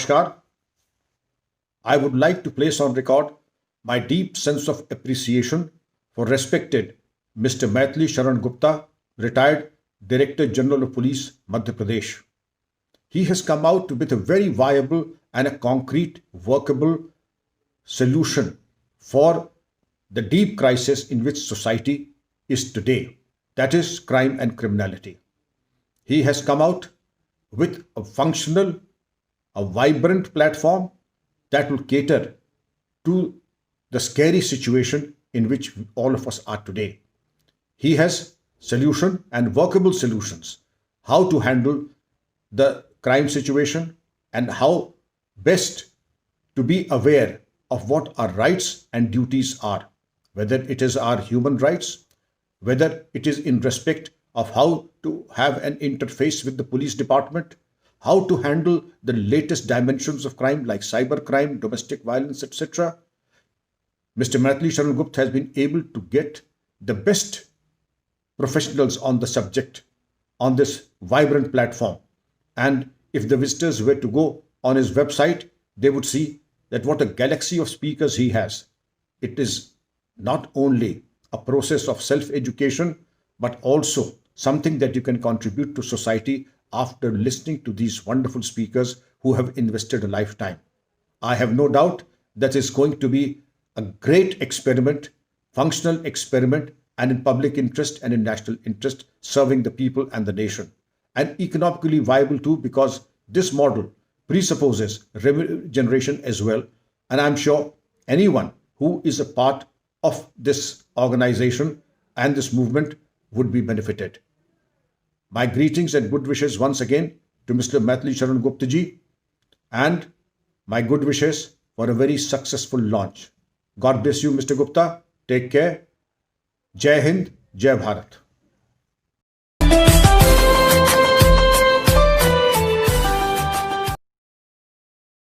Namaskar. I would like to place on record my deep sense of appreciation for respected Mr. Maithili Sharan Gupta, retired Director General of Police, Madhya Pradesh. He has come out with a very viable and a concrete, workable solution for the deep crisis in which society is today, that is, crime and criminality. He has come out with a functional, a vibrant platform that will cater to the scary situation in which all of us are today. He has solution and workable solutions how to handle the crime situation and how best to be aware of what our rights and duties are, whether it is our human rights, whether it is in respect of how to have an interface with the police department, how to handle the latest dimensions of crime like cyber crime, domestic violence, etc. Mr. Maithili Sharan Gupta has been able to get the best professionals on the subject on this vibrant platform. And if the visitors were to go on his website, they would see that what a galaxy of speakers he has. It is not only a process of self-education, but also something that you can contribute to society after listening to these wonderful speakers who have invested a lifetime. I have no doubt that is going to be a great experiment, functional experiment, and in public interest and in national interest, serving the people and the nation. And economically viable too, because this model presupposes revenue generation as well. And I'm sure anyone who is a part of this organization and this movement would be benefited. My greetings and good wishes once again to Mr. Maithili Sharan Gupta ji, and my good wishes for a very successful launch. God bless you, Mr. Gupta. Take care. Jai Hind, Jai Bharat.